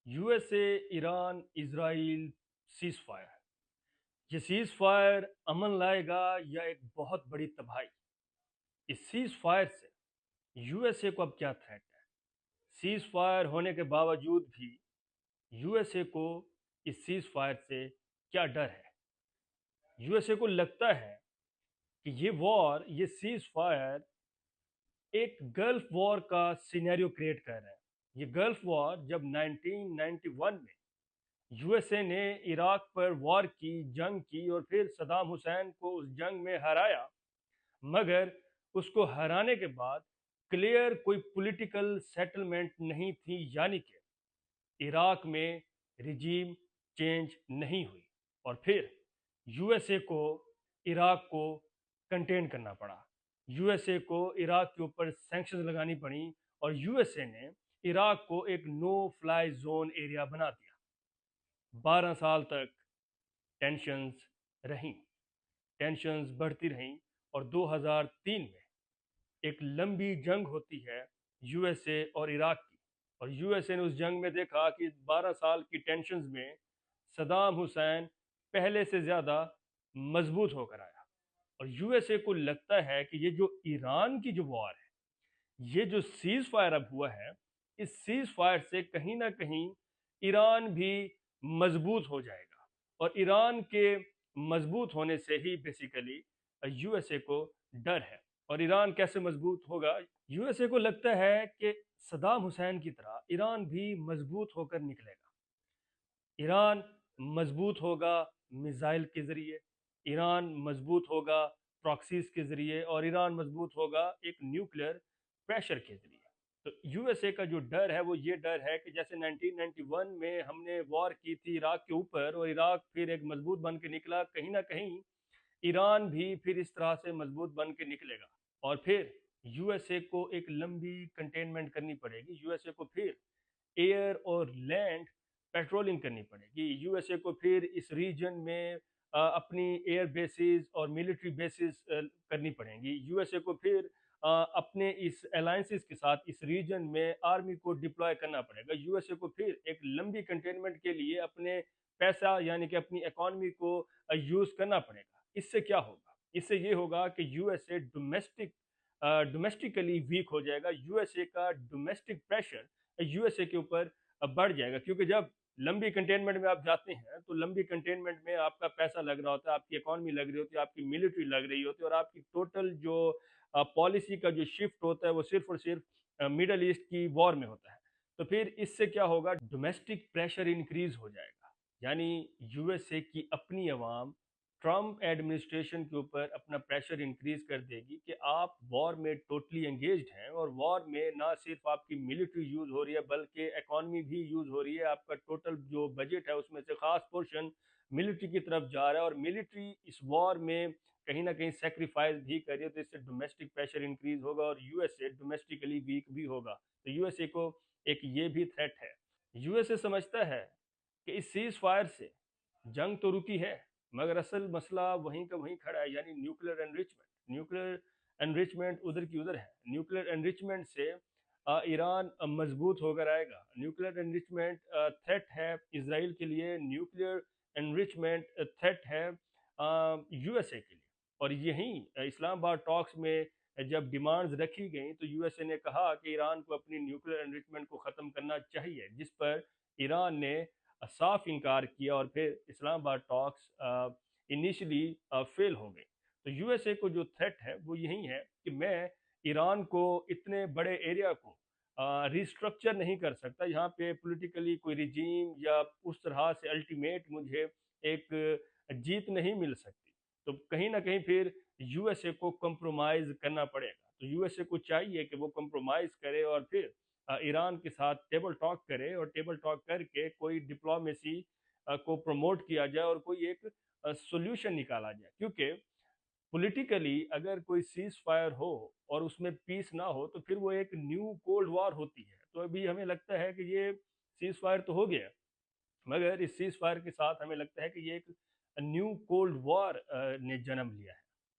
You S a Iran Israel cease fire, یہ cease fire امن لائے گا یا ایک بہت بڑی تباہی؟ اس سیز فائر سے یو ایس اے کو اب کیا تھریٹ ہے؟ سیز فائر ہونے کے باوجود بھی یو ایس اے کو اس سیز فائر سے کیا ڈر ہے؟ یو ایس اے کو لگتا ہے کہ یہ وار، یہ سیز فائر ایک گلف وار کا سینیریو کریٹ کر رہا ہے۔ یہ گلف وار جب 1991 میں یو ایس اے نے عراق پر وار کی، جنگ کی، اور پھر صدام حسین کو اس جنگ میں ہرایا، مگر اس کو ہرانے کے بعد کلیئر کوئی پولیٹیکل سیٹلمنٹ نہیں تھی، یعنی کہ عراق میں رجیم چینج نہیں ہوئی، اور پھر یو ایس اے کو عراق کو کنٹین کرنا پڑا۔ یو ایس اے کو عراق کے اوپر سینکشنز لگانی پڑی، اور یو ایس اے نے عراق کو ایک نو فلائی زون ایریا بنا دیا۔ 12 سال تک ٹینشنز رہیں، ٹینشنز بڑھتی رہیں، اور 2003 میں ایک لمبی جنگ ہوتی ہے یو ایس اے اور عراق کی، اور یو ایس اے نے اس جنگ میں دیکھا کہ 12 سال کی ٹینشنز میں صدام حسین پہلے سے زیادہ مضبوط ہو کر آیا، اور یو ایس اے کو لگتا ہے کہ یہ جو ایران کی جو وار ہے، یہ جو سیز فائر اب ہوا ہے، اس سیز فائر سے کہیں نہ کہیں ایران بھی مضبوط ہو جائے گا، اور ایران کے مضبوط ہونے سے ہی بیسیکلی یو ایس اے کو ڈر ہے۔ اور ایران کیسے مضبوط ہوگا؟ یو ایس اے کو لگتا ہے کہ صدام حسین کی طرح ایران بھی مضبوط ہو کر نکلے گا۔ ایران مضبوط ہوگا میزائل کے ذریعے، ایران مضبوط ہوگا پراکسیز کے ذریعے، اور ایران مضبوط ہوگا ایک نیوکلیر پریشر کے ذریعے۔ تو یو ایس اے کا جو ڈر ہے وہ یہ ڈر ہے کہ جیسے 1991 میں ہم نے وار کی تھی عراق کے اوپر، اور عراق پھر ایک مضبوط بن کے نکلا، کہیں نہ کہیں ایران بھی پھر اس طرح سے مضبوط بن کے نکلے گا، اور پھر یو ایس اے کو ایک لمبی کنٹینمنٹ کرنی پڑے گی۔ یو ایس اے کو پھر ایئر اور لینڈ پیٹرولنگ کرنی پڑے گی۔ یو ایس اے کو پھر اس ریجن میں اپنی ایئر بیسز اور ملٹری بیسز کرنی پڑیں گی۔ یو ایس اے کو پھر اپنے اس الائنسز کے ساتھ اس ریجن میں آرمی کو ڈپلوائے کرنا پڑے گا۔ یو ایس اے کو پھر ایک لمبی کنٹینمنٹ کے لیے اپنے پیسہ یعنی کہ اپنی اکانومی کو یوز کرنا پڑے گا۔ اس سے کیا ہوگا؟ اس سے یہ ہوگا کہ U S A domestically weak ہو جائے گا۔ یو ایس اے کا domestic pressure U S A کے اوپر بڑھ جائے گا، کیونکہ جب لمبی کنٹینمنٹ میں آپ جاتے ہیں تو لمبی کنٹینمنٹ میں آپ کا پیسہ لگ رہا ہوتا ہے، آپ کی اکانومی لگ رہی ہوتی ہے، آپ کی ملٹری لگ رہی ہوتی ہے، اور آپ کی ٹوٹل جو پالیسی کا جو شفٹ ہوتا ہے وہ صرف اور صرف مڈل ایسٹ کی وار میں ہوتا ہے۔ تو پھر اس سے کیا ہوگا؟ ڈومیسٹک پریشر انکریز ہو جائے گا، یعنی یو ایس اے کی اپنی عوام ٹرمپ ایڈمنسٹریشن کے اوپر اپنا پریشر انکریز کر دے گی کہ آپ وار میں ٹوٹلی انگیجڈ ہیں، اور وار میں نہ صرف آپ کی ملٹری یوز ہو رہی ہے بلکہ اکانومی بھی یوز ہو رہی ہے۔ آپ کا ٹوٹل جو بجٹ ہے اس میں سے خاص پورشن ملٹری کی طرف جا رہا ہے، اور ملٹری اس وار میں کہیں نہ کہیں سیکریفائز بھی کر رہی ہے، تو اس سے ڈومیسٹک پریشر انکریز ہوگا، اور U S A domestically weak بھی ہوگا۔ تو یو ایس اے کو ایک یہ بھی تھریٹ ہے۔ یو ایس اے سمجھتا ہے کہ اس سیز فائر سے جنگ تو رکی ہے، مگر اصل مسئلہ وہیں کا وہیں کھڑا ہے، یعنی نیوکلیر انریچمنٹ۔ نیوکلیر انریچمنٹ ادھر کی ادھر ہے۔ نیوکلیر انریچمنٹ سے ایران مضبوط ہو کر آئے گا۔ نیوکلیر انریچمنٹ تھریٹ ہے اسرائیل کے لیے، نیوکلیر انریچمنٹ تھریٹ ہے یو ایس اے کے لیے۔ اور یہیں اسلام آباد ٹاکس میں جب ڈیمانڈز رکھی گئیں تو یو ایس اے نے کہا کہ ایران کو اپنی نیوکلیر انریچمنٹ کو ختم کرنا چاہیے، جس پر ایران نے صاف انکار کیا، اور پھر اسلام آباد ٹاکس انیشلی فیل ہو گئی۔ تو یو ایس اے کو جو تھریٹ ہے وہ یہی ہے کہ میں ایران کو اتنے بڑے ایریا کو ریسٹرکچر نہیں کر سکتا، یہاں پہ پولیٹیکلی کوئی رجیم یا اس طرح سے الٹیمیٹ مجھے ایک جیت نہیں مل سکتی، تو کہیں نہ کہیں پھر یو ایس اے کو کمپرومائز کرنا پڑے گا۔ تو یو ایس اے کو چاہیے کہ وہ کمپرومائز کرے، اور پھر ایران کے ساتھ ٹیبل ٹاک کرے، اور ٹیبل ٹاک کر کے کوئی ڈپلومیسی کو پروموٹ کیا جائے، اور کوئی ایک سولوشن نکالا جائے، کیونکہ پولیٹیکلی اگر کوئی سیز فائر ہو اور اس میں پیس نہ ہو تو پھر وہ ایک نیو کولڈ وار ہوتی ہے۔ تو ابھی ہمیں لگتا ہے کہ یہ سیز فائر تو ہو گیا، مگر اس سیز فائر کے ساتھ ہمیں لگتا ہے کہ یہ ایک نیو کولڈ وار نے جنم لیا ہے۔